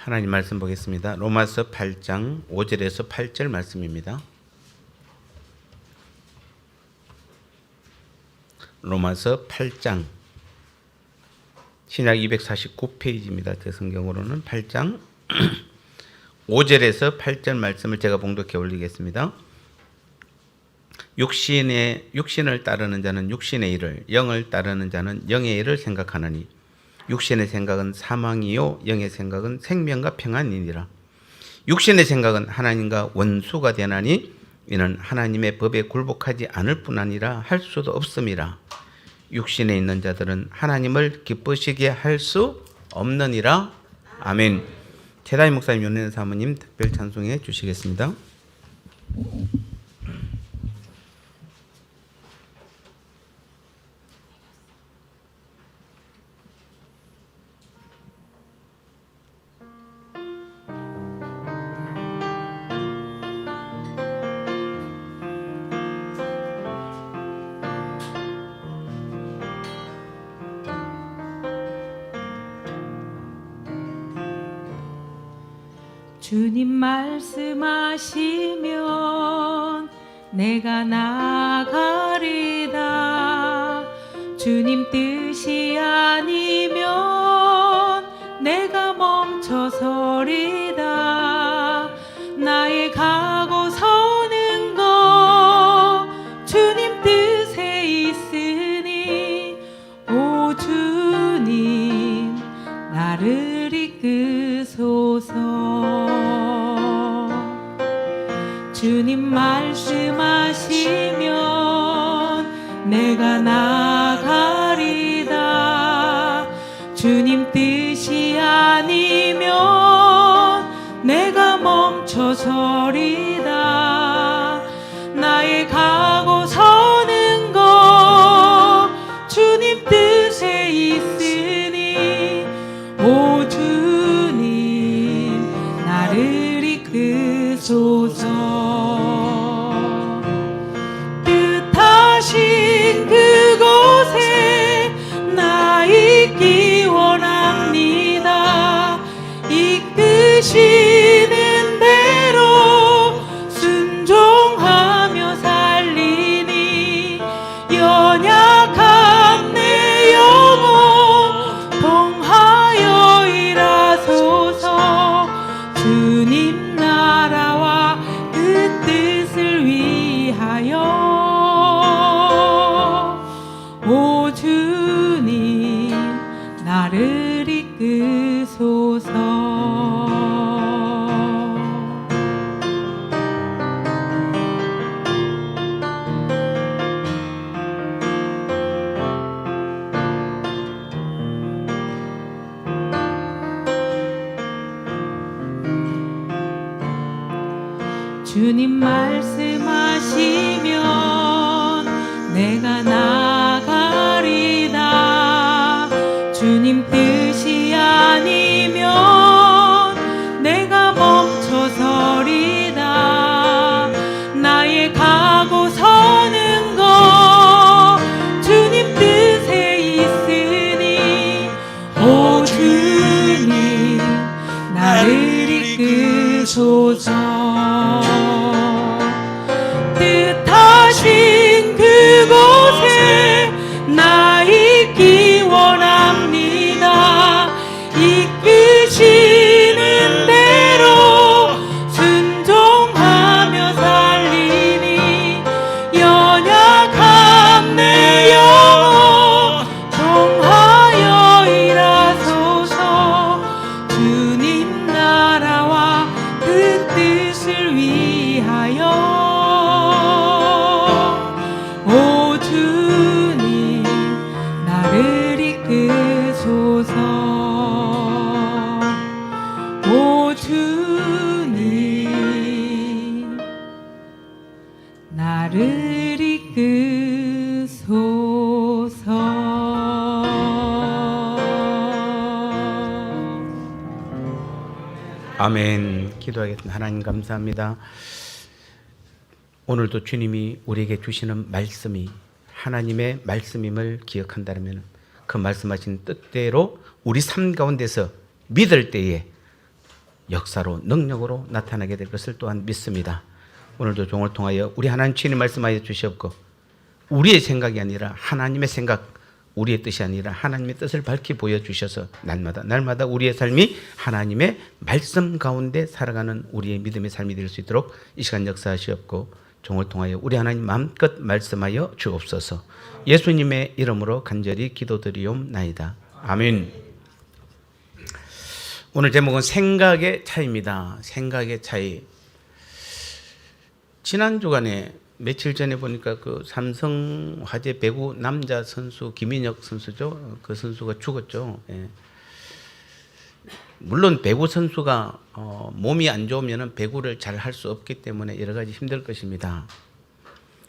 하나님 말씀 보겠습니다. 로마서 8장 5절에서 8절 말씀입니다. 로마서 8장 신약 249페이지입니다. 제 성경으로는 8장 5절에서 8절 말씀을 제가 봉독해 올리겠습니다. 육신을 따르는 자는 육신의 일을, 영을 따르는 자는 영의 일을 생각하느니 육신의 생각은 사망이요 영의 생각은 생명과 평안이니라. 육신의 생각은 하나님과 원수가 되나니 이는 하나님의 법에 굴복하지 않을 뿐 아니라 할 수도 없음이라. 육신에 있는 자들은 하나님을 기쁘시게 할 수 없느니라. 아멘. 최다희 목사님, 연례 사모님 특별 찬송해 주시겠습니다. 주님 말씀하시면 내가 나가리다. 주님 뜻이 아니면 내가 멈춰서리다. 나의 가고 서는 것 주님 뜻에 있으니 오 주님 나를 이끄소서. 주님 말씀하시면 내가 나가리다. 주님 뜻이 아니면 내가 멈춰서리다. 나의 가고 서는 것 주님 뜻에 있으니 오 주님 나를 이끄소서. 뜻하신 그곳에 나 있기 원합니다. 이끄시는 대로 순종하며 살리니 연약한 내 영혼 통하여 일하소서. 주님 나라와 그 뜻을 위하여 오 주님 나를 이끄소서. 주님 말씀하시면 내가 나가리다. 주님 뜻이 아니면 내가 멈춰서리다. 나의 가고 서는 것 주님 뜻에 있으니 오 주님 나를 이끄소서. 뜻하신 그곳에 나 있기 원합니다. 이끄시는 대로 순종하며 살리니 연약한 내 영혼 통하여 일하소서. 주님 나라와 그 뜻을 위하여 오 주님 나를 이끄소서. 오 주님 나를 이끄소서. 아멘. 기도하겠습니다. 하나님 감사합니다. 오늘도 주님이 우리에게 주시는 말씀이 하나님의 말씀임을 기억한다면 그 말씀하신 뜻대로 우리 삶 가운데서 믿을 때에 역사로 능력으로 나타나게 될 것을 또한 믿습니다. 오늘도 종을 통하여 우리 하나님 친히 말씀하여 주시옵고 우리의 생각이 아니라 하나님의 생각, 우리의 뜻이 아니라 하나님의 뜻을 밝히 보여주셔서 날마다 우리의 삶이 하나님의 말씀 가운데 살아가는 우리의 믿음의 삶이 될 수 있도록 이 시간 역사하시옵고 종을 통하여 우리 하나님 마음껏 말씀하여 주옵소서. 예수님의 이름으로 간절히 기도드리옵나이다. 아멘. 오늘 제목은 생각의 차이입니다. 생각의 차이. 지난 주간에 며칠 전에 보니까 그 삼성 화재 배구 남자 선수 김인혁 선수죠. 그 선수가 죽었죠. 예. 물론 배구 선수가 몸이 안 좋으면 배구를 잘 할 수 없기 때문에 여러 가지 힘들 것입니다.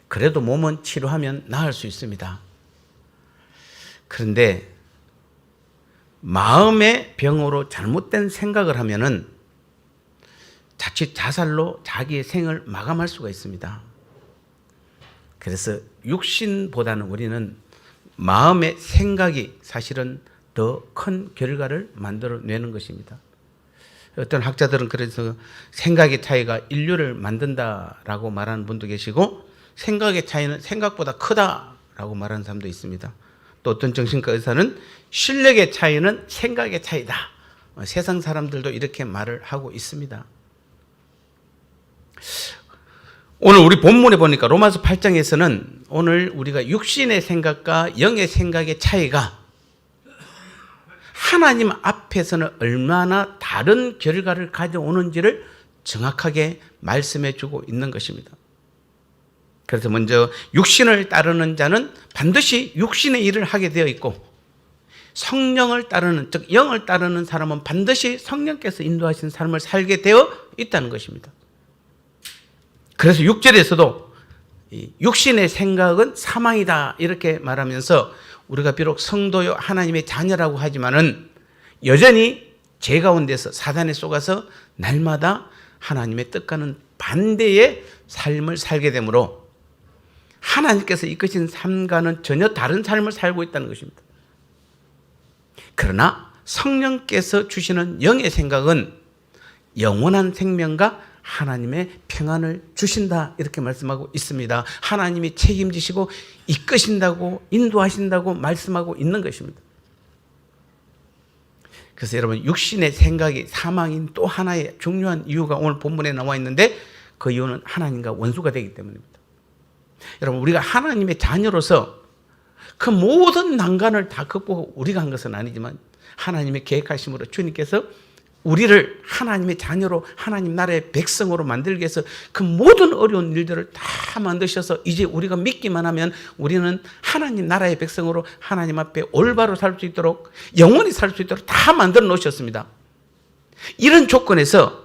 그래도 몸은 치료하면 나을 수 있습니다. 그런데 마음의 병으로 잘못된 생각을 하면은 자칫 자살로 자기의 생을 마감할 수가 있습니다. 그래서 육신보다는 우리는 마음의 생각이 사실은 더 큰 결과를 만들어내는 것입니다. 어떤 학자들은 그래서 생각의 차이가 인류를 만든다라고 말하는 분도 계시고 생각의 차이는 생각보다 크다라고 말하는 사람도 있습니다. 또 어떤 정신과 의사는 실력의 차이는 생각의 차이다. 세상 사람들도 이렇게 말을 하고 있습니다. 오늘 우리 본문에 보니까 로마서 8장에서는 오늘 우리가 육신의 생각과 영의 생각의 차이가 하나님 앞에서는 얼마나 다른 결과를 가져오는지를 정확하게 말씀해 주고 있는 것입니다. 그래서 먼저 육신을 따르는 자는 반드시 육신의 일을 하게 되어 있고 성령을 따르는, 즉 영을 따르는 사람은 반드시 성령께서 인도하신 삶을 살게 되어 있다는 것입니다. 그래서 6절에서도 육신의 생각은 사망이다 이렇게 말하면서 우리가 비록 성도요 하나님의 자녀라고 하지만은 여전히 죄 가운데서 사단에 속아서 날마다 하나님의 뜻과는 반대의 삶을 살게 되므로 하나님께서 이끄신 삶과는 전혀 다른 삶을 살고 있다는 것입니다. 그러나 성령께서 주시는 영의 생각은 영원한 생명과 하나님의 평안을 주신다 이렇게 말씀하고 있습니다. 하나님이 책임지시고 이끄신다고 인도하신다고 말씀하고 있는 것입니다. 그래서 여러분 육신의 생각이 사망인 또 하나의 중요한 이유가 오늘 본문에 나와 있는데 그 이유는 하나님과 원수가 되기 때문입니다. 여러분 우리가 하나님의 자녀로서 그 모든 난관을 다 극복하고 우리가 한 것은 아니지만 하나님의 계획하심으로 주님께서 우리를 하나님의 자녀로 하나님 나라의 백성으로 만들기 위해서 그 모든 어려운 일들을 다 만드셔서 이제 우리가 믿기만 하면 우리는 하나님 나라의 백성으로 하나님 앞에 올바로 살 수 있도록 영원히 살 수 있도록 다 만들어 놓으셨습니다. 이런 조건에서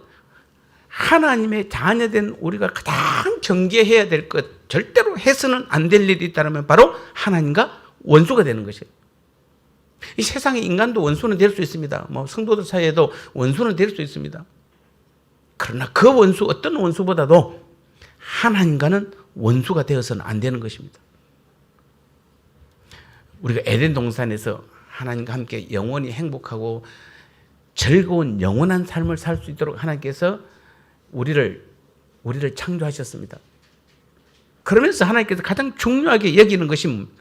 하나님의 자녀된 우리가 가장 경계해야 될 것, 절대로 해서는 안 될 일이 있다면 바로 하나님과 원수가 되는 것이에요. 이 세상의 인간도 원수는 될 수 있습니다. 성도들 사이에도 원수는 될 수 있습니다. 그러나 그 원수, 어떤 원수보다도 하나님과는 원수가 되어서는 안 되는 것입니다. 우리가 에덴 동산에서 하나님과 함께 영원히 행복하고 즐거운 영원한 삶을 살 수 있도록 하나님께서 우리를 창조하셨습니다. 그러면서 하나님께서 가장 중요하게 여기는 것이 뭡니까?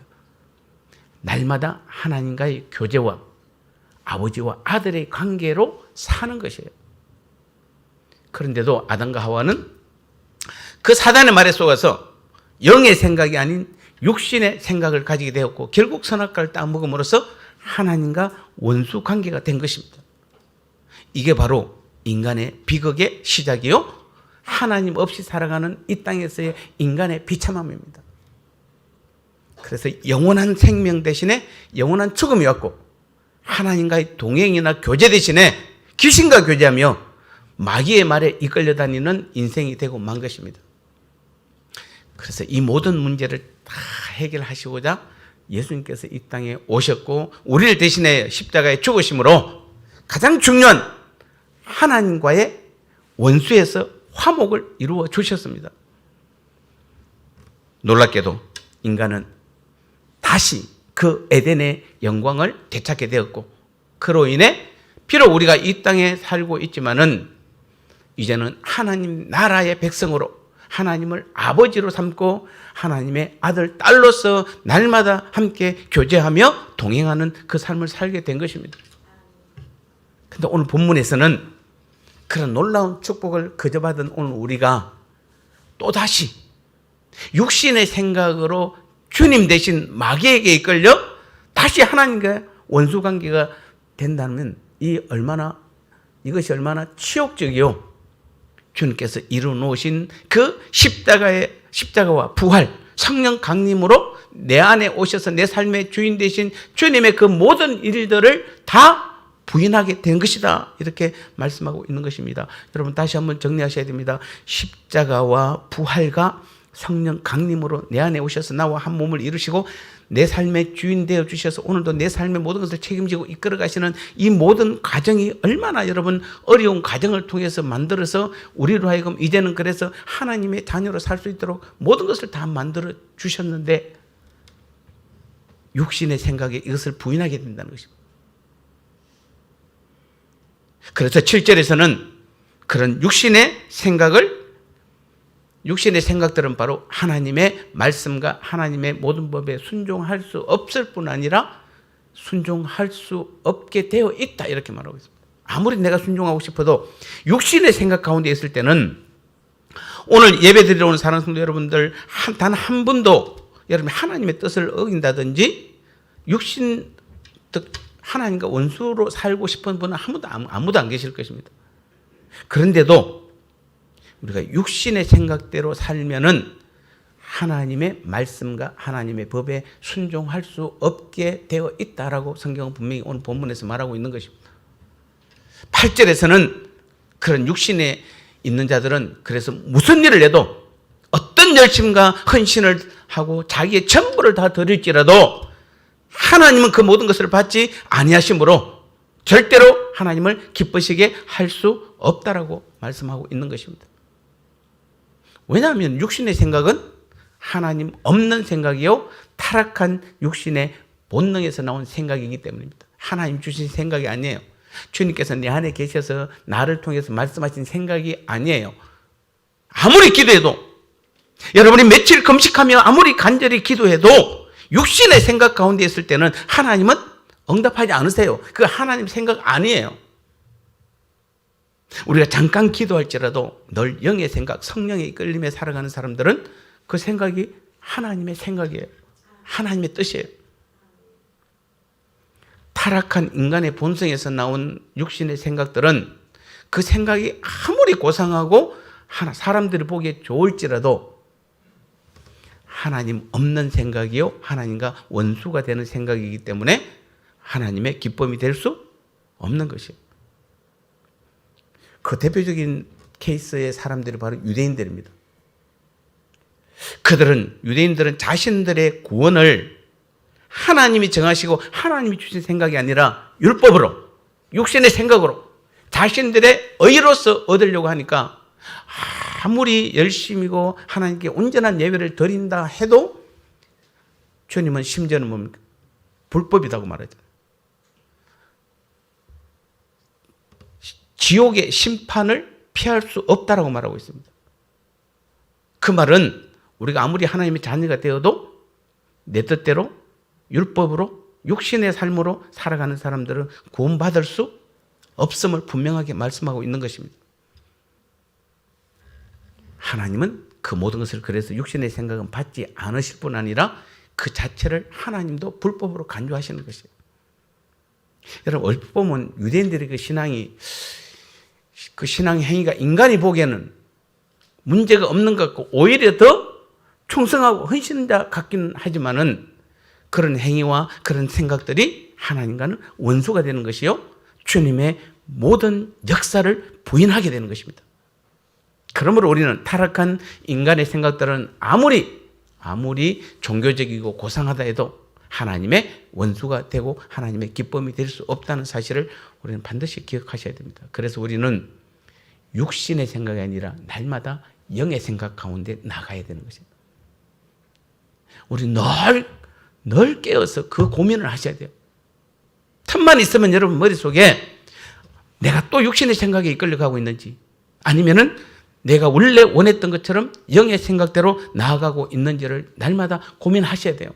날마다 하나님과의 교제와 아버지와 아들의 관계로 사는 것이에요. 그런데도 아담과 하와는 그 사단의 말에 속아서 영의 생각이 아닌 육신의 생각을 가지게 되었고 결국 선악과를 따먹음으로써 하나님과 원수 관계가 된 것입니다. 이게 바로 인간의 비극의 시작이요 하나님 없이 살아가는 이 땅에서의 인간의 비참함입니다. 그래서 영원한 생명 대신에 영원한 죽음이 왔고 하나님과의 동행이나 교제 대신에 귀신과 교제하며 마귀의 말에 이끌려 다니는 인생이 되고 만 것입니다. 그래서 이 모든 문제를 다 해결하시고자 예수님께서 이 땅에 오셨고 우리를 대신해 십자가에 죽으심으로 가장 중요한 하나님과의 원수에서 화목을 이루어 주셨습니다. 놀랍게도 인간은 다시 그 에덴의 영광을 되찾게 되었고 그로 인해 비록 우리가 이 땅에 살고 있지만은 이제는 하나님 나라의 백성으로 하나님을 아버지로 삼고 하나님의 아들, 딸로서 날마다 함께 교제하며 동행하는 그 삶을 살게 된 것입니다. 근데 오늘 본문에서는 그런 놀라운 축복을 거저받은 오늘 우리가 또다시 육신의 생각으로 주님 대신 마귀에게 이끌려 다시 하나님과 원수관계가 된다면 이것이 얼마나 치욕적이요. 주님께서 이루어놓으신 그 십자가와 부활, 성령 강림으로 내 안에 오셔서 내 삶의 주인 되신 주님의 그 모든 일들을 다 부인하게 된 것이다. 이렇게 말씀하고 있는 것입니다. 여러분 다시 한번 정리하셔야 됩니다. 십자가와 부활과 성령 강림으로 내 안에 오셔서 나와 한 몸을 이루시고 내 삶의 주인 되어 주셔서 오늘도 내 삶의 모든 것을 책임지고 이끌어 가시는 이 모든 과정이 얼마나 여러분 어려운 과정을 통해서 만들어서 우리로 하여금 이제는 그래서 하나님의 자녀로 살 수 있도록 모든 것을 다 만들어 주셨는데 육신의 생각에 이것을 부인하게 된다는 것입니다. 그래서 7절에서는 그런 육신의 생각들은 바로 하나님의 말씀과 하나님의 모든 법에 순종할 수 없을 뿐 아니라 순종할 수 없게 되어 있다. 이렇게 말하고 있습니다. 아무리 내가 순종하고 싶어도 육신의 생각 가운데 있을 때는 오늘 예배 드리러 오는 사랑하는 성도 여러분들 단 한 분도 여러분 하나님의 뜻을 어긴다든지 육신 하나님과 원수로 살고 싶은 분은 아무도 안 계실 것입니다. 그런데도 우리가 육신의 생각대로 살면은 하나님의 말씀과 하나님의 법에 순종할 수 없게 되어 있다라고 성경은 분명히 오늘 본문에서 말하고 있는 것입니다. 8절에서는 그런 육신에 있는 자들은 그래서 무슨 일을 해도 어떤 열심과 헌신을 하고 자기의 전부를 다 드릴지라도 하나님은 그 모든 것을 받지 아니하심으로 절대로 하나님을 기쁘시게 할 수 없다라고 말씀하고 있는 것입니다. 왜냐하면 육신의 생각은 하나님 없는 생각이요 타락한 육신의 본능에서 나온 생각이기 때문입니다. 하나님 주신 생각이 아니에요. 주님께서 내 안에 계셔서 나를 통해서 말씀하신 생각이 아니에요. 아무리 기도해도 여러분이 며칠 금식하며 아무리 간절히 기도해도 육신의 생각 가운데 있을 때는 하나님은 응답하지 않으세요. 그 하나님 생각 아니에요. 우리가 잠깐 기도할지라도 늘 영의 생각, 성령의 이끌림에 살아가는 사람들은 그 생각이 하나님의 생각이에요. 하나님의 뜻이에요. 타락한 인간의 본성에서 나온 육신의 생각들은 그 생각이 아무리 고상하고 사람들이 보기에 좋을지라도 하나님 없는 생각이요 하나님과 원수가 되는 생각이기 때문에 하나님의 기쁨이 될 수 없는 것이에요. 그 대표적인 케이스의 사람들이 바로 유대인들입니다. 유대인들은 자신들의 구원을 하나님이 정하시고 하나님이 주신 생각이 아니라 율법으로, 육신의 생각으로 자신들의 의로서 얻으려고 하니까 아무리 열심이고 하나님께 온전한 예배를 드린다 해도 주님은 심지어는 뭡니까? 불법이라고 말하죠. 지옥의 심판을 피할 수 없다라고 말하고 있습니다. 그 말은 우리가 아무리 하나님의 자녀가 되어도 내 뜻대로 율법으로 육신의 삶으로 살아가는 사람들은 구원받을 수 없음을 분명하게 말씀하고 있는 것입니다. 하나님은 그 모든 것을 그래서 육신의 생각은 받지 않으실 뿐 아니라 그 자체를 하나님도 불법으로 간주하시는 것이에요. 여러분 얼핏 보면 유대인들의 그 신앙 행위가 인간이 보기에는 문제가 없는 것 같고 오히려 더 충성하고 헌신자 같기는 하지만은 그런 행위와 그런 생각들이 하나님과는 원수가 되는 것이요 주님의 모든 역사를 부인하게 되는 것입니다. 그러므로 우리는 타락한 인간의 생각들은 아무리 종교적이고 고상하다 해도 하나님의 원수가 되고 하나님의 기쁨이 될 수 없다는 사실을 우리는 반드시 기억하셔야 됩니다. 그래서 우리는 육신의 생각이 아니라 날마다 영의 생각 가운데 나가야 되는 것입니다. 우리 늘 깨어서 그 고민을 하셔야 돼요. 틈만 있으면 여러분 머릿속에 내가 또 육신의 생각에 이끌려가고 있는지 아니면은 내가 원래 원했던 것처럼 영의 생각대로 나아가고 있는지를 날마다 고민하셔야 돼요.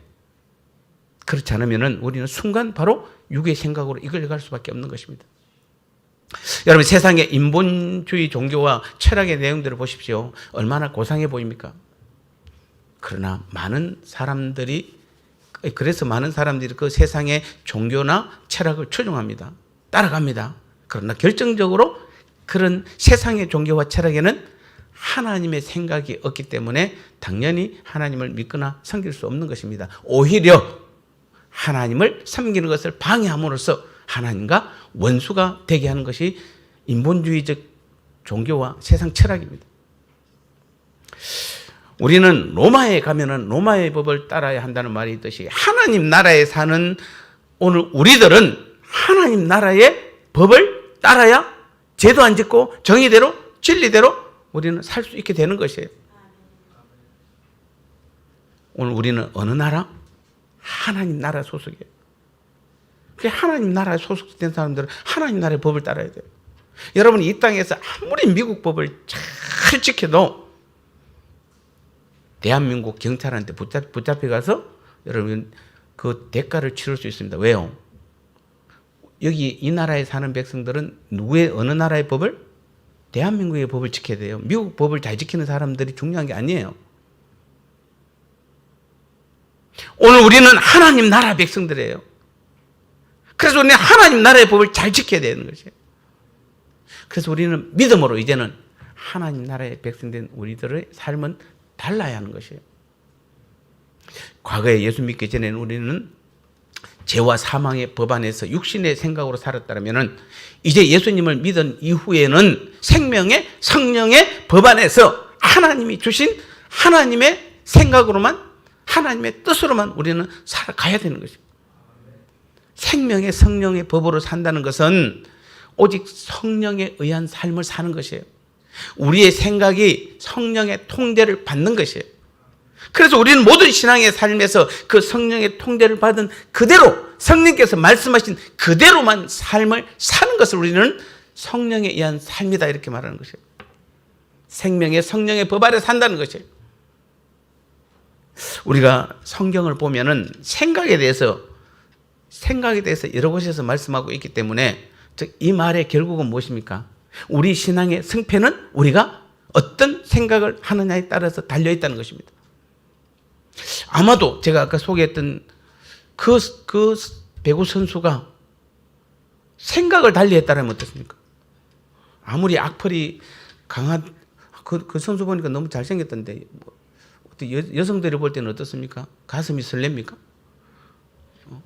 그렇지 않으면은 우리는 순간 바로 육의 생각으로 이끌려갈 수밖에 없는 것입니다. 여러분, 세상의 인본주의 종교와 철학의 내용들을 보십시오. 얼마나 고상해 보입니까? 그러나 그래서 많은 사람들이 그 세상의 종교나 철학을 추종합니다. 따라갑니다. 그러나 결정적으로 그런 세상의 종교와 철학에는 하나님의 생각이 없기 때문에 당연히 하나님을 믿거나 섬길 수 없는 것입니다. 오히려 하나님을 섬기는 것을 방해함으로써 하나님과 원수가 되게 하는 것이 인본주의적 종교와 세상 철학입니다. 우리는 로마에 가면은 로마의 법을 따라야 한다는 말이 있듯이 하나님 나라에 사는 오늘 우리들은 하나님 나라의 법을 따라야 죄도 안 짓고 정의대로 진리대로 우리는 살 수 있게 되는 것이에요. 오늘 우리는 어느 나라? 하나님 나라 소속이에요. 하나님 나라에 소속된 사람들은 하나님 나라의 법을 따라야 돼요. 여러분, 이 땅에서 아무리 미국 법을 잘 지켜도 대한민국 경찰한테 붙잡혀 가서 여러분 그 대가를 치를 수 있습니다. 왜요? 여기 이 나라에 사는 백성들은 어느 나라의 법을? 대한민국의 법을 지켜야 돼요. 미국 법을 잘 지키는 사람들이 중요한 게 아니에요. 오늘 우리는 하나님 나라 백성들이에요. 그래서 우리는 하나님 나라의 법을 잘 지켜야 되는 것이에요. 그래서 우리는 믿음으로 이제는 하나님 나라의 백성된 우리들의 삶은 달라야 하는 것이에요. 과거에 예수 믿기 전에는 우리는 죄와 사망의 법 안에서 육신의 생각으로 살았다면 이제 예수님을 믿은 이후에는 생명의 성령의 법 안에서 하나님이 주신 하나님의 생각으로만, 하나님의 뜻으로만 우리는 살아가야 되는 것입니다. 생명의 성령의 법으로 산다는 것은 오직 성령에 의한 삶을 사는 것이에요. 우리의 생각이 성령의 통제를 받는 것이에요. 그래서 우리는 모든 신앙의 삶에서 그 성령의 통제를 받은 그대로, 성령께서 말씀하신 그대로만 삶을 사는 것을 우리는 성령에 의한 삶이다, 이렇게 말하는 것이에요. 생명의 성령의 법 아래 산다는 것이에요. 우리가 성경을 보면은 생각에 대해서 여러 곳에서 말씀하고 있기 때문에 이 말의 결국은 무엇입니까? 우리 신앙의 승패는 우리가 어떤 생각을 하느냐에 따라서 달려있다는 것입니다. 아마도 제가 아까 소개했던 그 배구 선수가 생각을 달리했다면 어떻습니까? 아무리 악플이 강한 그 선수 보니까 너무 잘생겼던데 여성들이 볼 때는 어떻습니까? 가슴이 설렙니까?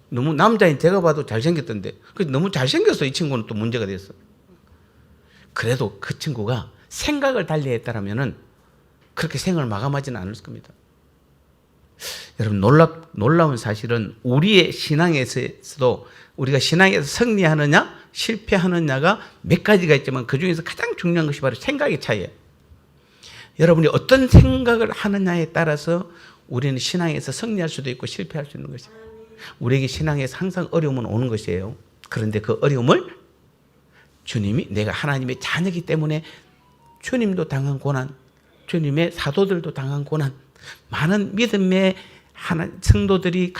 너무 남자인 제가 봐도 잘생겼던데 너무 잘생겨서 이 친구는 또 문제가 됐어. 그래도 그 친구가 생각을 달리했다면 그렇게 생을 마감하지는 않을 겁니다. 여러분, 놀라운 사실은 우리의 신앙에서도 우리가 신앙에서 승리하느냐 실패하느냐가 몇 가지가 있지만 그 중에서 가장 중요한 것이 바로 생각의 차이예요. 여러분이 어떤 생각을 하느냐에 따라서 우리는 신앙에서 승리할 수도 있고 실패할 수 있는 것입니다. 우리에게 신앙에서 항상 어려움은 오는 것이에요. 그런데 그 어려움을 주님이, 내가 하나님의 자녀이기 때문에 주님도 당한 고난, 주님의 사도들도 당한 고난, 많은 믿음의 성도들이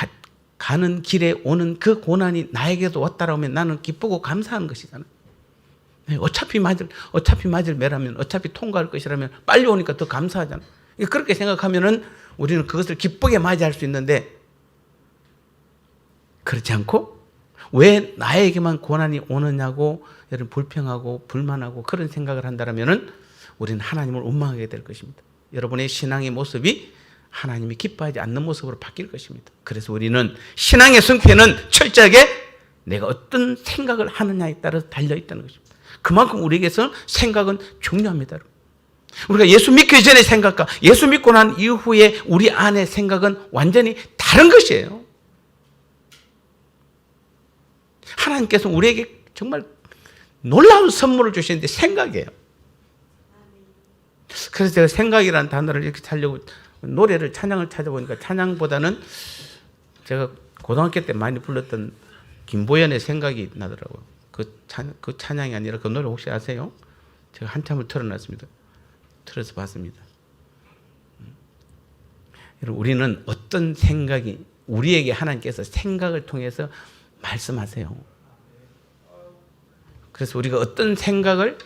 가는 길에 오는 그 고난이 나에게도 왔다라고 하면 나는 기쁘고 감사하는 것이잖아요. 어차피 맞을 매라면, 어차피 통과할 것이라면 빨리 오니까 더 감사하잖아요. 그렇게 생각하면은 우리는 그것을 기쁘게 맞이할 수 있는데, 그렇지 않고 왜 나에게만 고난이 오느냐고 여러분 불평하고 불만하고 그런 생각을 한다면은 우리는 하나님을 원망하게 될 것입니다. 여러분의 신앙의 모습이 하나님이 기뻐하지 않는 모습으로 바뀔 것입니다. 그래서 우리는 신앙의 승패는 철저하게 내가 어떤 생각을 하느냐에 따라서 달려있다는 것입니다. 그만큼 우리에게서 생각은 중요합니다. 우리가 예수 믿기 전의 생각과 예수 믿고 난 이후에 우리 안의 생각은 완전히 다른 것이에요. 하나님께서 우리에게 정말 놀라운 선물을 주시는데 생각이에요. 그래서 제가 생각이라는 단어를 이렇게 찾으려고 노래를, 찬양을 찾아보니까 찬양보다는 제가 고등학교 때 많이 불렀던 김보연의 생각이 나더라고요. 그 찬양이 아니라 그 노래 혹시 아세요? 제가 한참을 틀어놨습니다. 틀어서 봤습니다. 여러분, 우리는 어떤 생각이 우리에게 하나님께서 생각을 통해서 말씀하세요. 그래서 우리가 어떤 생각을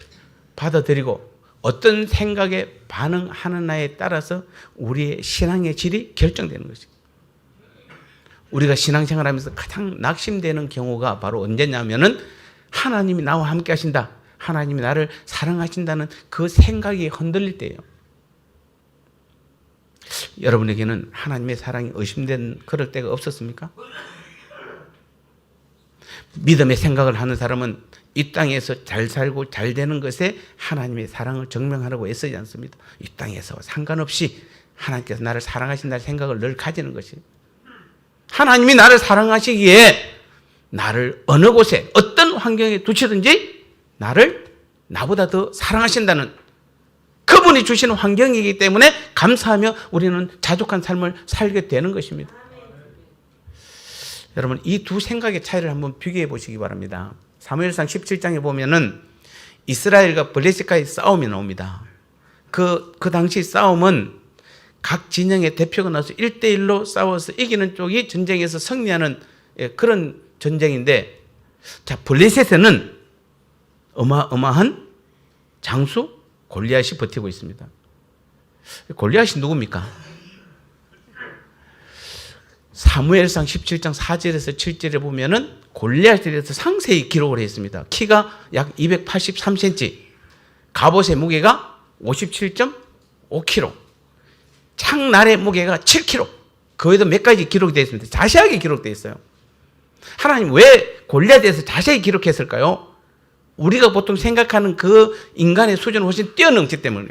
받아들이고 어떤 생각에 반응하느냐에 따라서 우리의 신앙의 질이 결정되는 것입니다. 우리가 신앙생활하면서 가장 낙심되는 경우가 바로 언제냐면은 하나님이 나와 함께 하신다, 하나님이 나를 사랑하신다는 그 생각이 흔들릴 때예요. 여러분에게는 하나님의 사랑이 의심된 그럴 때가 없었습니까? 믿음의 생각을 하는 사람은 이 땅에서 잘 살고 잘 되는 것에 하나님의 사랑을 증명하려고 애쓰지 않습니다. 이 땅에서 상관없이 하나님께서 나를 사랑하신다는 생각을 늘 가지는 것이에요. 하나님이 나를 사랑하시기에 나를 어느 곳에 어떤 환경에 두시든지 나를 나보다 더 사랑하신다는 그분이 주시는 환경이기 때문에 감사하며 우리는 자족한 삶을 살게 되는 것입니다. 여러분, 이 두 생각의 차이를 한번 비교해 보시기 바랍니다. 사무엘상 17장에 보면은 이스라엘과 블레셋과의 싸움이 나옵니다. 그 당시 싸움은 각 진영의 대표가 나와서 1대1로 싸워서 이기는 쪽이 전쟁에서 승리하는 그런 전쟁인데, 자, 블레셋에는 어마어마한 장수 골리앗이 버티고 있습니다. 골리앗이 누굽니까? 사무엘상 17장 4절에서 7절에 보면은 골리앗에 대해서 상세히 기록을 했습니다. 키가 약 283cm, 갑옷의 무게가 57.5kg, 창날의 무게가 7kg, 그 외에도 몇 가지 기록이 되어 있습니다. 자세하게 기록되어 있어요. 하나님 왜 골리앗에 대해서 자세히 기록했을까요? 우리가 보통 생각하는 그 인간의 수준을 훨씬 뛰어넘기 때문에.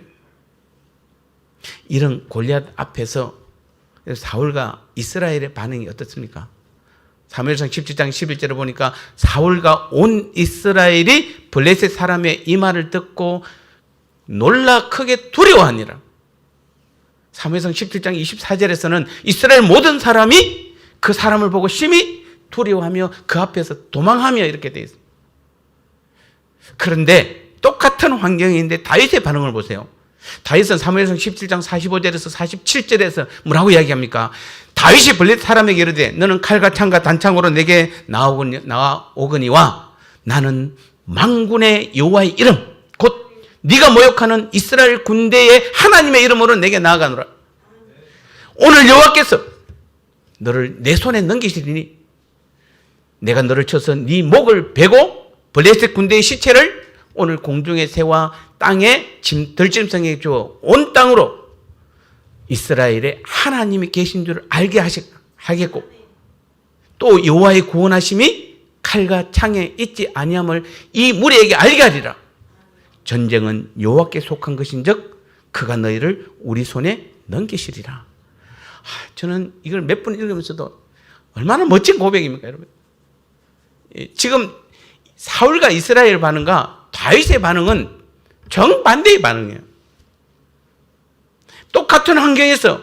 이런 골리앗 앞에서 사울과 이스라엘의 반응이 어떻습니까? 사무엘상 17장 11절을 보니까 사울과 온 이스라엘이 블레셋 사람의 이 말을 듣고 놀라 크게 두려워하니라. 사무엘상 17장 24절에서는 이스라엘 모든 사람이 그 사람을 보고 심히 두려워하며 그 앞에서 도망하며 이렇게 되어 있습니다. 그런데 똑같은 환경인데 다윗의 반응을 보세요. 다윗은 사무엘상 17장 45절에서 47절에서 뭐라고 이야기합니까? 다윗이 블레셋 사람에게 이르되 너는 칼과 창과 단창으로 내게 나아오거니와 나는 만군의 여호와의 이름 곧 네가 모욕하는 이스라엘 군대의 하나님의 이름으로 내게 나아가노라. 오늘 여호와께서 너를 내 손에 넘기시리니 내가 너를 쳐서 네 목을 베고 블레셋 군대의 시체를 오늘 공중의 새와 땅에 들짐승에게 주어 온 땅으로 이스라엘에 하나님이 계신 줄을 알게 하겠고 또 여호와의 구원하심이 칼과 창에 있지 아니함을 이 무리에게 알게 하리라. 전쟁은 여호와께 속한 것인즉 그가 너희를 우리 손에 넘기시리라. 저는 이걸 몇 번 읽으면서도 얼마나 멋진 고백입니까, 여러분? 지금 사울과 이스라엘 반응과 다윗의 반응은 정반대의 반응이에요. 똑같은 환경에서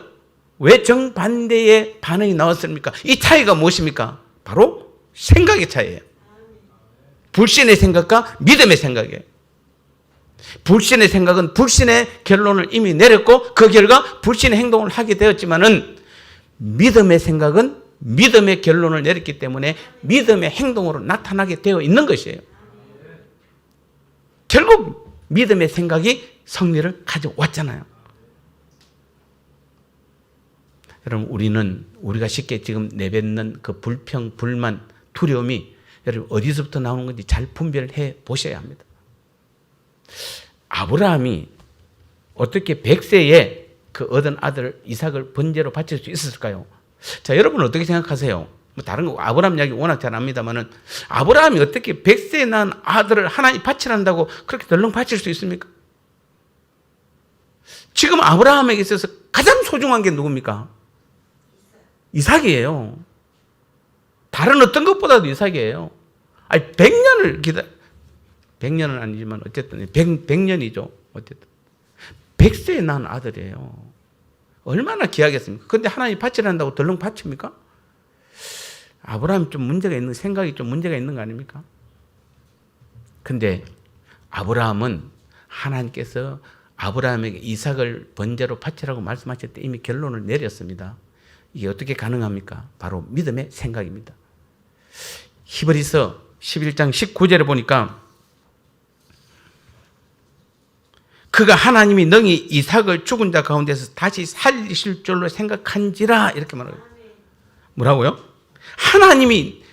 왜 정반대의 반응이 나왔습니까? 이 차이가 무엇입니까? 바로 생각의 차이예요. 불신의 생각과 믿음의 생각이에요. 불신의 생각은 불신의 결론을 이미 내렸고 그 결과 불신의 행동을 하게 되었지만은 믿음의 생각은 믿음의 결론을 내렸기 때문에 믿음의 행동으로 나타나게 되어 있는 것이에요. 결국 믿음의 생각이 승리를 가져왔잖아요. 여러분, 우리가 쉽게 지금 내뱉는 그 불평, 불만, 두려움이 여러분 어디서부터 나오는 건지 잘 분별해 보셔야 합니다. 아브라함이 어떻게 100세에 그 얻은 아들 이삭을 번제로 바칠 수 있었을까요? 자, 여러분은 어떻게 생각하세요? 뭐 다른 거 아브라함 이야기 워낙 잘 압니다만은 아브라함이 어떻게 100세에 낳은 아들을 하나님 바치란다고 그렇게 덜렁 바칠 수 있습니까? 지금 아브라함에게 있어서 가장 소중한 게 누굽니까? 이삭이에요. 다른 어떤 것보다도 이삭이에요. 아니 100년은 아니지만 어쨌든 100년이죠. 어쨌든 100세에 낳은 아들이에요. 얼마나 귀하겠습니까? 그런데 하나님 바치란다고 덜렁 바칩니까? 아브라함이 좀 문제가 있는, 생각이 좀 문제가 있는 거 아닙니까? 근데 아브라함은 하나님께서 아브라함에게 이삭을 번제로 바치라고 말씀하실 때 이미 결론을 내렸습니다. 이게 어떻게 가능합니까? 바로 믿음의 생각입니다. 히브리서 11장 19절에 보니까 그가 하나님이 능히 이삭을 죽은 자 가운데서 다시 살리실 줄로 생각한지라 이렇게 말하고 뭐라고요? 하나님이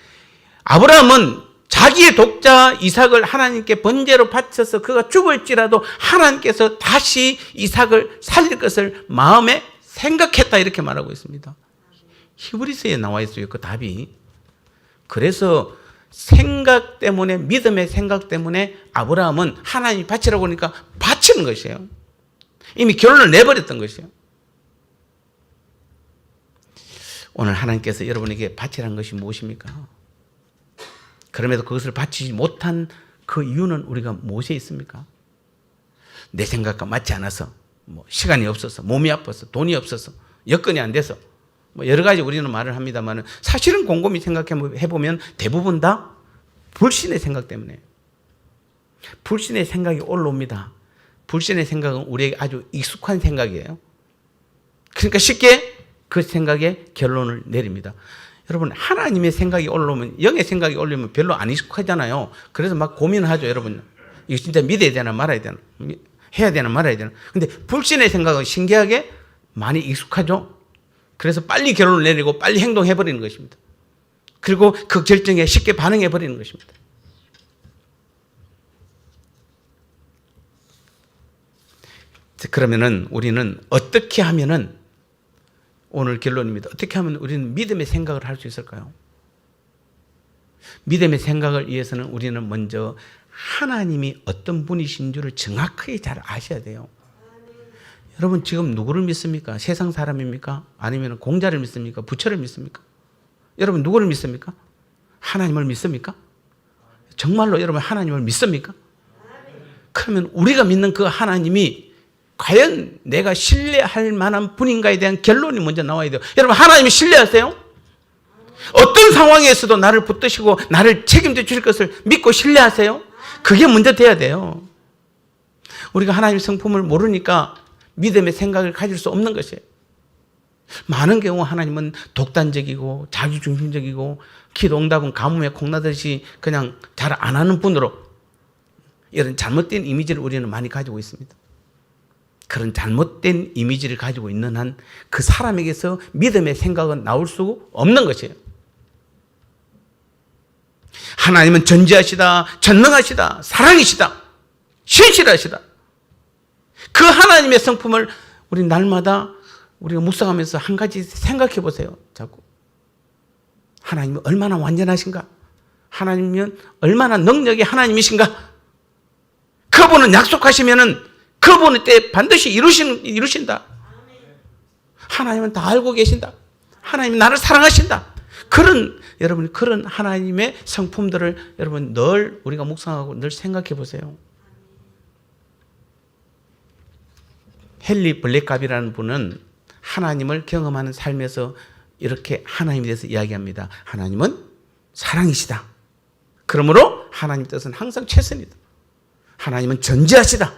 아브라함은 자기의 독자 이삭을 하나님께 번제로 바쳐서 그가 죽을지라도 하나님께서 다시 이삭을 살릴 것을 마음에 생각했다 이렇게 말하고 있습니다. 히브리서에 나와 있어요. 그 답이. 그래서 생각 때문에 믿음의 생각 때문에 아브라함은 하나님이 바치라고 하니까 바치는 것이에요. 이미 결론을 내버렸던 것이에요. 오늘 하나님께서 여러분에게 바치라는 것이 무엇입니까? 그럼에도 그것을 바치지 못한 그 이유는 우리가 무엇에 있습니까? 내 생각과 맞지 않아서, 시간이 없어서, 몸이 아파서, 돈이 없어서, 여건이 안 돼서, 여러 가지 우리는 말을 합니다만 사실은 곰곰이 생각해보면 대부분 다 불신의 생각 때문에 불신의 생각이 올라옵니다. 불신의 생각은 우리에게 아주 익숙한 생각이에요. 그러니까 쉽게 그 생각에 결론을 내립니다. 여러분 하나님의 생각이 올라오면 영의 생각이 올라오면 별로 안 익숙하잖아요. 그래서 막 고민하죠. 여러분 이거 진짜 믿어야 되나 말아야 되나 해야 되나 말아야 되나. 근데 불신의 생각은 신기하게 많이 익숙하죠. 그래서 빨리 결론을 내리고 빨리 행동해버리는 것입니다. 그리고 그 결정에 쉽게 반응해버리는 것입니다. 그러면은 우리는 어떻게 하면은 오늘 결론입니다. 어떻게 하면 우리는 믿음의 생각을 할 수 있을까요? 믿음의 생각을 위해서는 우리는 먼저 하나님이 어떤 분이신 줄을 정확하게 잘 아셔야 돼요. 여러분 지금 누구를 믿습니까? 세상 사람입니까? 아니면 공자를 믿습니까? 부처를 믿습니까? 여러분 누구를 믿습니까? 하나님을 믿습니까? 정말로 여러분 하나님을 믿습니까? 그러면 우리가 믿는 그 하나님이 과연 내가 신뢰할 만한 분인가에 대한 결론이 먼저 나와야 돼요. 여러분 하나님을 신뢰하세요? 어떤 상황에서도 나를 붙드시고 나를 책임져 주실 것을 믿고 신뢰하세요? 그게 먼저 돼야 돼요. 우리가 하나님의 성품을 모르니까 믿음의 생각을 가질 수 없는 것이에요. 많은 경우 하나님은 독단적이고 자기중심적이고 기도 응답은 가뭄에 콩나듯이 그냥 잘 안 하는 분으로 이런 잘못된 이미지를 우리는 많이 가지고 있습니다. 그런 잘못된 이미지를 가지고 있는 한 그 사람에게서 믿음의 생각은 나올 수 없는 것이에요. 하나님은 전지하시다, 전능하시다, 사랑이시다, 신실하시다. 그 하나님의 성품을 우리 날마다 우리가 묵상하면서 한 가지 생각해 보세요. 자꾸 하나님은 얼마나 완전하신가? 하나님은 얼마나 능력이 하나님이신가? 그분은 약속하시면은 그분의 때 반드시 이루신다. 하나님은 다 알고 계신다. 하나님은 나를 사랑하신다. 여러분 그런 하나님의 성품들을 여러분 늘 우리가 묵상하고 늘 생각해 보세요. 헨리 블랙갑이라는 분은 하나님을 경험하는 삶에서 이렇게 하나님에 대해서 이야기합니다. 하나님은 사랑이시다. 그러므로 하나님 뜻은 항상 최선이다. 하나님은 전지하시다.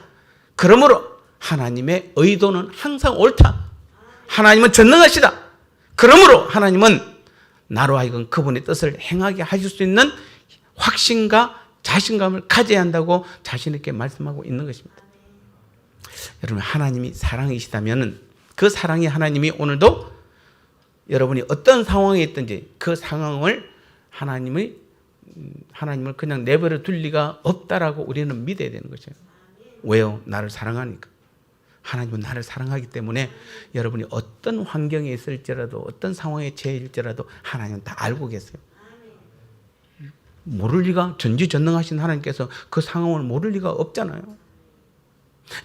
그러므로 하나님의 의도는 항상 옳다. 하나님은 전능하시다. 그러므로 하나님은 나로 하여금 그분의 뜻을 행하게 하실 수 있는 확신과 자신감을 가져야 한다고 자신 있게 말씀하고 있는 것입니다. 여러분 하나님이 사랑이시다면 그 사랑의 하나님이 오늘도 여러분이 어떤 상황에 있든지 그 상황을 하나님을 그냥 내버려 둘 리가 없다라고 우리는 믿어야 되는 거죠. 왜요? 나를 사랑하니까. 하나님은 나를 사랑하기 때문에 여러분이 어떤 환경에 있을지라도 어떤 상황에 처해질지라도 하나님은 다 알고 계세요. 모를 리가 전지전능하신 하나님께서 그 상황을 모를 리가 없잖아요.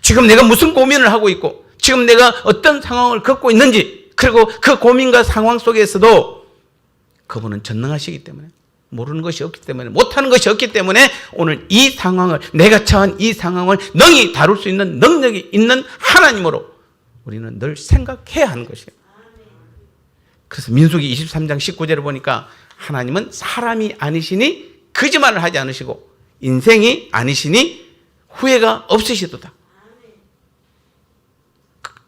지금 내가 무슨 고민을 하고 있고 지금 내가 어떤 상황을 겪고 있는지 그리고 그 고민과 상황 속에서도 그분은 전능하시기 때문에 모르는 것이 없기 때문에 못하는 것이 없기 때문에 오늘 이 상황을 내가 처한 이 상황을 능히 다룰 수 있는 능력이 있는 하나님으로 우리는 늘 생각해야 하는 것이에요. 그래서 민수기 23장 19절을 보니까 하나님은 사람이 아니시니 거짓말을 하지 않으시고 인생이 아니시니 후회가 없으시도다.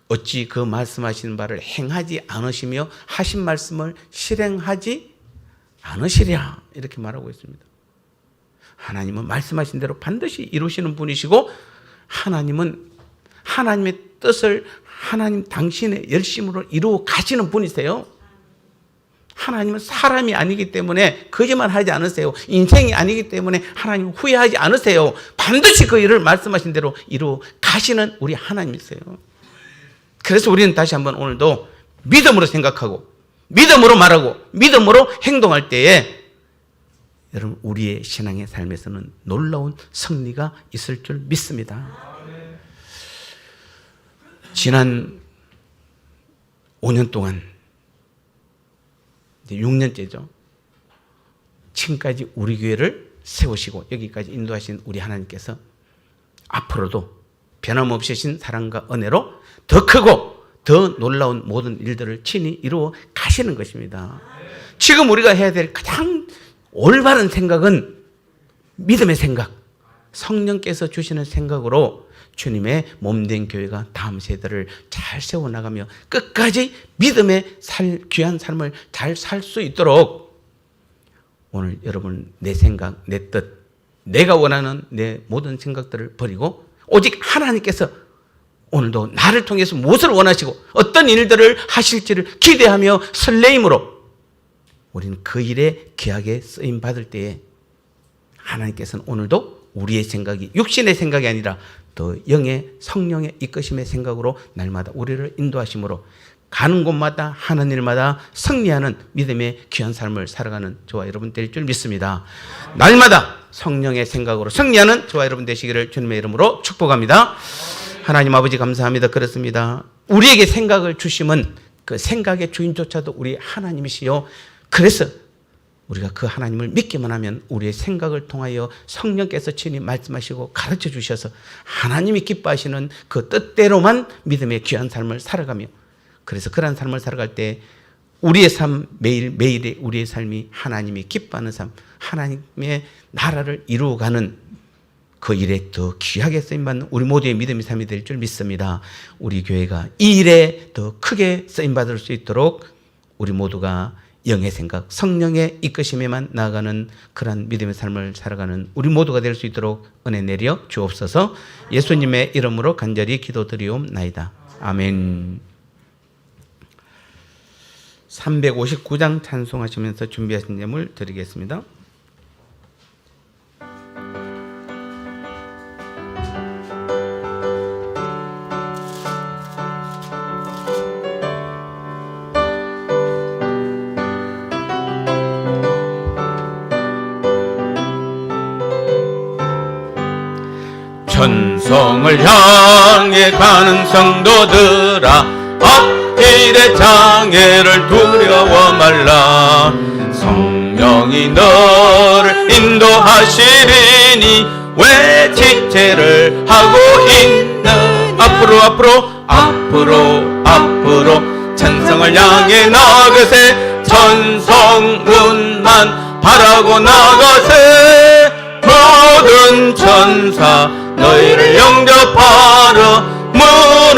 어찌 그 말씀하시는 바를 행하지 않으시며 하신 말씀을 실행하지 않으시랴, 이렇게 말하고 있습니다. 하나님은 말씀하신 대로 반드시 이루시는 분이시고, 하나님은 하나님의 뜻을 하나님 당신의 열심으로 이루어 가시는 분이세요. 하나님은 사람이 아니기 때문에 거짓말하지 않으세요. 인생이 아니기 때문에 하나님 후회하지 않으세요. 반드시 그 일을 말씀하신 대로 이루어 가시는 우리 하나님이세요. 그래서 우리는 다시 한번 오늘도 믿음으로 생각하고 믿음으로 말하고 믿음으로 행동할 때에 여러분, 우리의 신앙의 삶에서는 놀라운 승리가 있을 줄 믿습니다. 지난 5년 동안, 이제 6년째죠. 지금까지 우리 교회를 세우시고 여기까지 인도하신 우리 하나님께서 앞으로도 변함없이 신 사랑과 은혜로 더 크고 더 놀라운 모든 일들을 친히 이루어 가시는 것입니다. 지금 우리가 해야 될 가장 올바른 생각은 믿음의 생각, 성령께서 주시는 생각으로 주님의 몸된 교회가 다음 세대를 잘 세워나가며 끝까지 믿음의 귀한 삶을 잘 살 수 있도록 오늘 여러분, 내 생각, 내 뜻, 내가 원하는 내 모든 생각들을 버리고 오직 하나님께서 오늘도 나를 통해서 무엇을 원하시고 어떤 일들을 하실지를 기대하며 설레임으로 우리는 그 일에 귀하게 쓰임 받을 때에 하나님께서는 오늘도 우리의 생각이 육신의 생각이 아니라 더 영의 성령의 이끄심의 생각으로 날마다 우리를 인도하심으로 가는 곳마다 하는 일마다 승리하는 믿음의 귀한 삶을 살아가는 저와 여러분 될 줄 믿습니다. 날마다 성령의 생각으로 승리하는 저와 여러분 되시기를 주님의 이름으로 축복합니다. 하나님 아버지 감사합니다. 그렇습니다. 우리에게 생각을 주심은 그 생각의 주인조차도 우리 하나님이시요, 그래서 우리가 그 하나님을 믿기만 하면 우리의 생각을 통하여 성령께서 친히 말씀하시고 가르쳐 주셔서 하나님이 기뻐하시는 그 뜻대로만 믿음의 귀한 삶을 살아가며, 그래서 그런 삶을 살아갈 때 우리의 삶, 매일매일의 우리의 삶이 하나님이 기뻐하는 삶, 하나님의 나라를 이루어가는 그 일에 더 귀하게 쓰임받는 우리 모두의 믿음의 삶이 될 줄 믿습니다. 우리 교회가 이 일에 더 크게 쓰임받을 수 있도록 우리 모두가 영의 생각, 성령의 이끄심에만 나아가는 그러한 믿음의 삶을 살아가는 우리 모두가 될 수 있도록 은혜 내려 주옵소서. 예수님의 이름으로 간절히 기도드리옵나이다. 아멘. 359장 찬송하시면서 준비하신 예물 드리겠습니다. 천성을 향해 가는 성도들아, 앞길의 장애를 두려워 말라. 성령이 너를 인도하시리니 왜 지체를 하고 있느냐. 앞으로 천성을 향해 나가세. 천성문만 바라고 나가세. 모든 천사 너희를 영접하러 문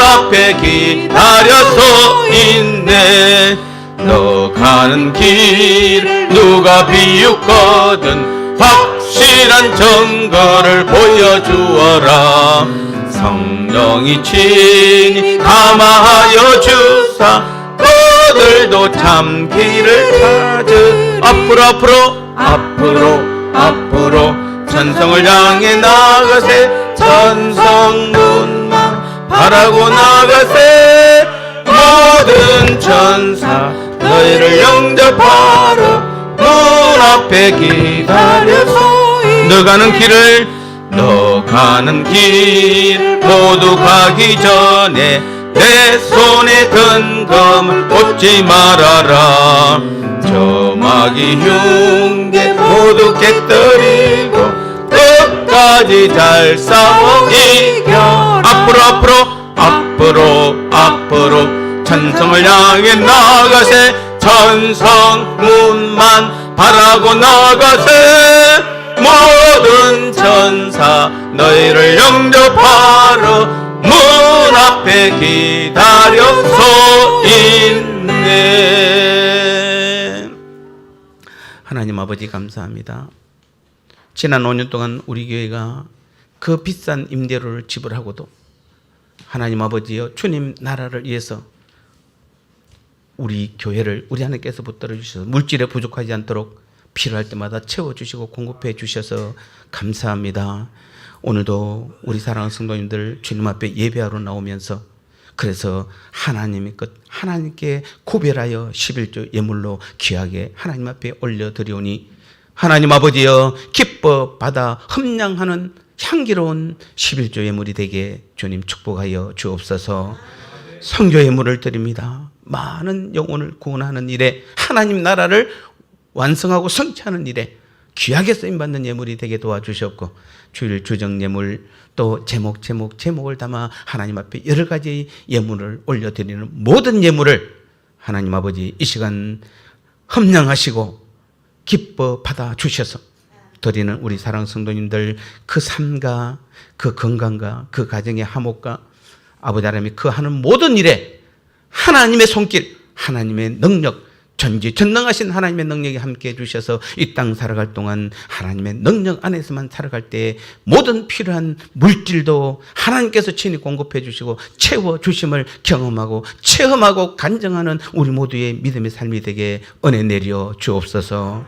앞에 기다려서 있네. 너 가는 길 누가 비웃거든 확실한 증거를 보여주어라. 성령이 친히 감화하여 주사 그들도 참 길을 찾으. 앞으로 천성을 향해 나가세. 천성문만 바라고 나가세. 모든 천사 너희를 영접하러 문 앞에 기다려서 너 가는 길 모두 가기 전에 내 손에 든 검을 꽂지 말아라. 저 마귀 흉계 모두 깨뜨리고 끝까지 잘 싸워 이겨. 앞으로 천성을 향해 나가세. 천성문만 바라고 나가세. 모든 천사 너희를 영접하러 문 앞에 기다려 서 있네. 하나님 아버지 감사합니다. 지난 5년 동안 우리 교회가 그 비싼 임대료를 지불하고도 하나님 아버지여 주님 나라를 위해서 우리 교회를 우리 하나님께서 붙들어 주셔서 물질에 부족하지 않도록 필요할 때마다 채워주시고 공급해 주셔서 감사합니다. 오늘도 우리 사랑하는 성도님들 주님 앞에 예배하러 나오면서 그래서 하나님의 것 하나님께 고별하여 11조 예물로 귀하게 하나님 앞에 올려드리오니 하나님 아버지여 기뻐 받아 흠량하는 향기로운 11조 예물이 되게 주님 축복하여 주옵소서. 선교 예물을 드립니다. 많은 영혼을 구원하는 일에 하나님 나라를 완성하고 성취하는 일에 귀하게 쓰임받는 예물이 되게 도와주셨고 주일 주정 예물 또 제목을 담아 하나님 앞에 여러 가지 예물을 올려드리는 모든 예물을 하나님 아버지 이 시간 흠량하시고 기뻐 받아 주셔서 드리는 우리 사랑 성도님들 그 삶과 그 건강과 그 가정의 화목과 아버지 하나님이 그 하는 모든 일에 하나님의 손길 하나님의 능력 전지전능하신 하나님의 능력이 함께해 주셔서 이 땅 살아갈 동안 하나님의 능력 안에서만 살아갈 때 모든 필요한 물질도 하나님께서 친히 공급해 주시고 채워 주심을 경험하고 체험하고 간증하는 우리 모두의 믿음의 삶이 되게 은혜 내려 주옵소서.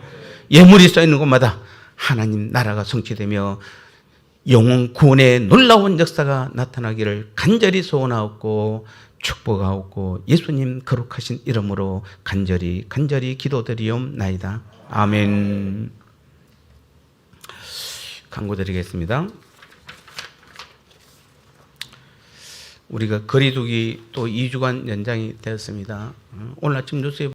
예물이 써 있는 곳마다 하나님 나라가 성취되며 영혼 구원의 놀라운 역사가 나타나기를 간절히 소원하옵고 축복하옵고 예수님 거룩하신 이름으로 간절히 기도드리옵나이다. 아멘. 광고 드리겠습니다. 우리가 거리두기 또 2주간 연장이 되었습니다. 오늘 아침 뉴스에